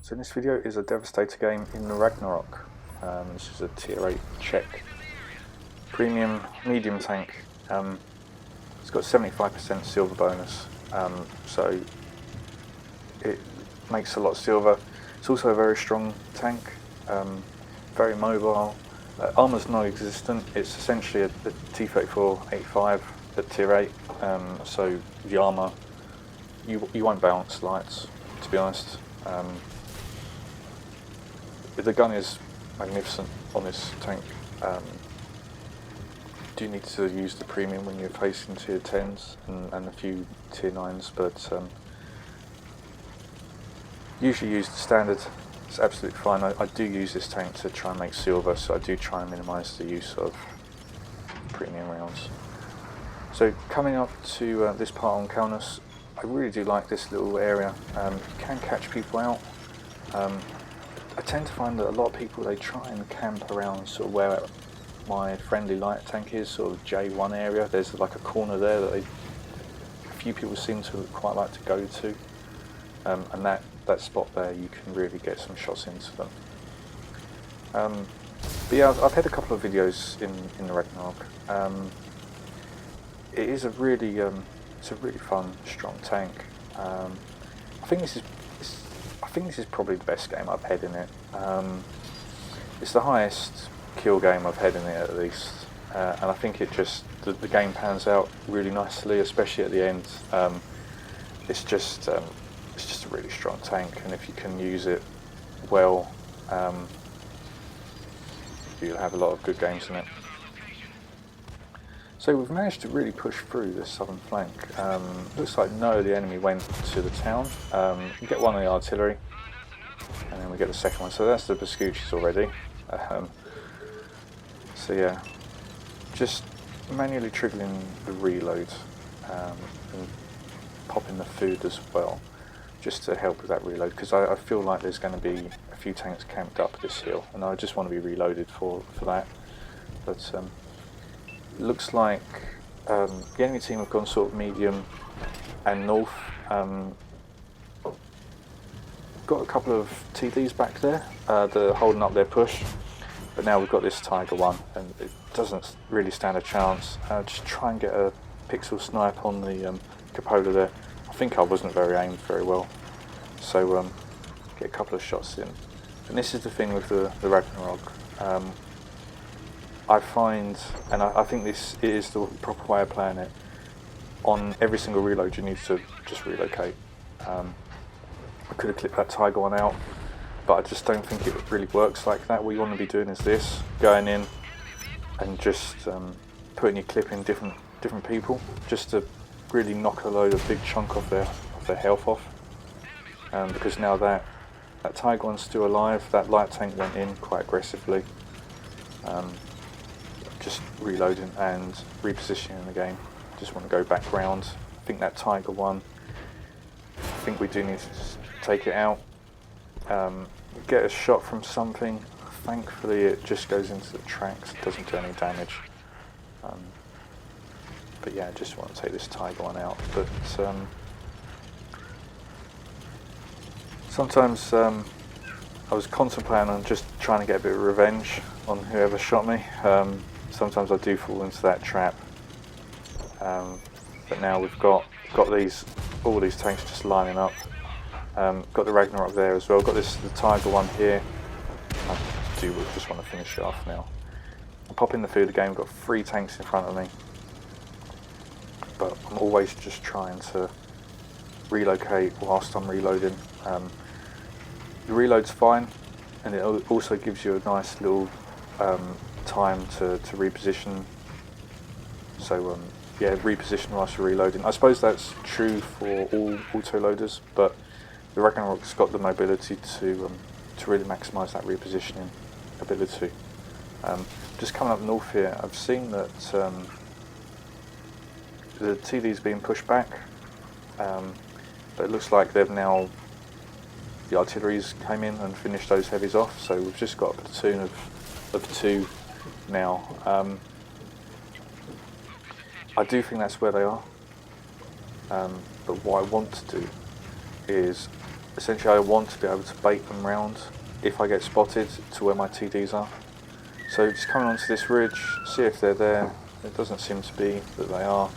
So this video is a Devastator game in the Ragnarok. This is a tier 8 Czech premium medium tank. It's got 75% silver bonus, so it makes a lot of silver. It's also a very strong tank, very mobile. Armour's non-existent. It's essentially a T-34-85 at tier 8, so the armour, you won't balance lights, to be honest. The gun is magnificent on this tank. You do need to use the premium when you're facing tier 10s and a few tier 9s, but usually use the standard. It's absolutely fine. I do use this tank to try and make silver, so I do try and minimise the use of premium rounds. So coming up to this part on Kaunas, I really do like this little area. You can catch people out. I tend to find that a lot of people, they try and camp around sort of where my friendly light tank is, sort of J1 area. There's like a corner there that a few people seem to quite like to go to, and that spot there, you can really get some shots into them. But yeah, I've had a couple of videos in the Ragnarok. It is a really fun, strong tank. I think this is probably the best game I've had in it. It's the highest kill game I've had in it, at least, and I think it just the game pans out really nicely, especially at the end. It's just a really strong tank, and if you can use it well, you'll have a lot of good games in it. So we've managed to really push through this southern flank. Looks like no, the enemy went to the town. We get one of the artillery, and then we get the second one. So that's the Bescuchis already. So yeah, just manually triggering the reload and popping the food as well, just to help with that reload, because I feel like there's going to be a few tanks camped up this hill, and I just want to be reloaded for that. But looks like the enemy team have gone sort of medium and north. Got a couple of TDs back there that are holding up their push, but now we've got this Tiger one, and it doesn't really stand a chance. Just try and get a pixel snipe on the cupola there. I think I wasn't aimed very well, so get a couple of shots in. And this is the thing with the Ragnarok. I find, and I think this is the proper way of playing it, on every single reload you need to just relocate. I could have clipped that Tiger one out, but I just don't think it really works like that. What you want to be doing is this, going in and just putting your clip in different people, just to really knock a big chunk of their health off. Because now that Tiger one's still alive, that light tank went in quite aggressively. Just reloading and repositioning the game. Just want to go back round. I think that Tiger one, I think we do need to just take it out, get a shot from something. Thankfully it just goes into the tracks, doesn't do any damage. But yeah, I just want to take this Tiger one out. But sometimes I was contemplating on just trying to get a bit of revenge on whoever shot me. Sometimes I do fall into that trap, but now we've got all these tanks just lining up. Got the Ragnarok there as well. Got the Tiger one here. I just want to finish it off now. I'm popping the food again. We've got 3 tanks in front of me, but I'm always just trying to relocate whilst I'm reloading. The reload's fine, and it also gives you a nice little time to reposition. So yeah, reposition whilst you're reloading. I suppose that's true for all auto-loaders, but the Ragnarok's got the mobility to really maximise that repositioning ability. Just coming up north here, I've seen that the TD's being pushed back, but it looks like the artillery's came in and finished those heavies off, so we've just got a platoon of 2 now. I do think that's where they are, but what I want to do is essentially I want to be able to bait them round if I get spotted to where my TDs are. So just coming onto this ridge, see if they're there. It doesn't seem to be that they are.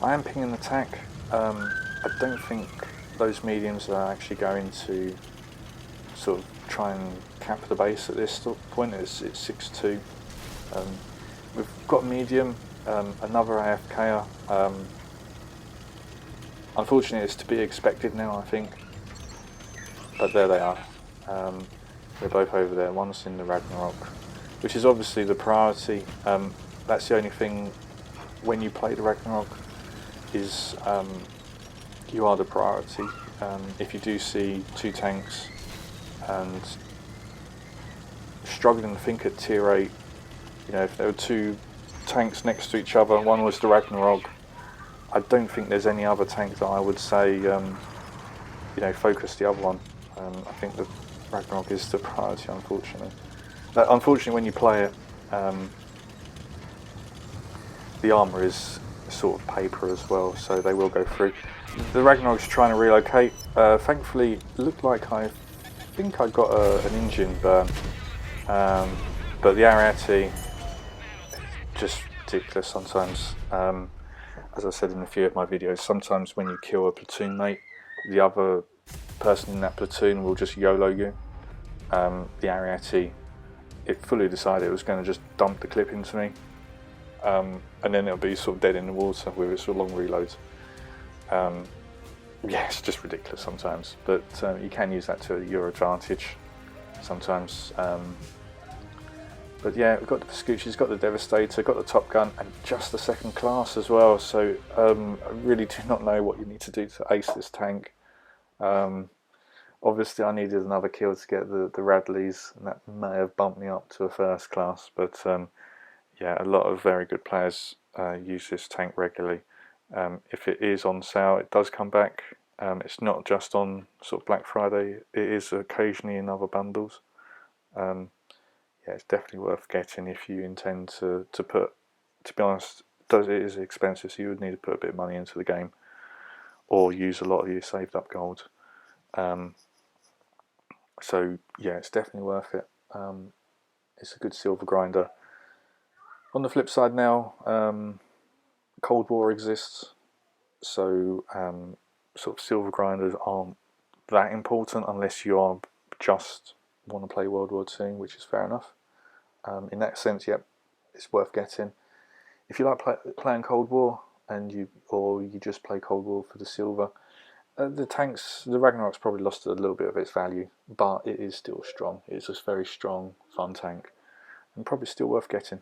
I am pinging attack. I don't think those mediums are actually going to sort of try and cap the base at this point. It's 6-2. We've got medium, another AFKer. Unfortunately, it's to be expected now, I think. But there they are. They're both over there. One's in the Ragnarok, which is obviously the priority. That's the only thing when you play the Ragnarok is you are the priority. If you do see two tanks and struggling to think at tier 8, you know, if there were two tanks next to each other and one was the Ragnarok, I don't think there's any other tank that I would say, you know, focus the other one. I think the Ragnarok is the priority, unfortunately. Unfortunately, when you play it, the armour is sort of paper as well, so they will go through. The Ragnarok's trying to relocate. Thankfully, it looked like I think I got an engine burn, but the Ariete, just ridiculous sometimes. As I said in a few of my videos, sometimes when you kill a platoon mate, the other person in that platoon will just YOLO you. The Ariete, it fully decided it was going to just dump the clip into me, and then it'll be sort of dead in the water with its sort of long reloads. Yeah, it's just ridiculous sometimes, but you can use that to your advantage sometimes. But yeah, we've got the Vespucci's, got the Devastator, got the Top Gun, and just the second class as well. So I really do not know what you need to do to ace this tank. Obviously, I needed another kill to get the Radleys, and that may have bumped me up to a first class. But yeah, a lot of very good players use this tank regularly. If it is on sale, it does come back. It's not just on sort of Black Friday. It is occasionally in other bundles. Yeah, it's definitely worth getting if you intend to put. To be honest, it is expensive, so you would need to put a bit of money into the game, or use a lot of your saved up gold. So yeah, it's definitely worth it. It's a good silver grinder. On the flip side now, Cold War exists, so sort of silver grinders aren't that important unless you are just want to play World War II, which is fair enough. In that sense, yep, it's worth getting. If you like playing Cold War and you just play Cold War for the silver, the tanks, the Ragnarok's probably lost a little bit of its value, but it is still strong. It's a very strong, fun tank, and probably still worth getting.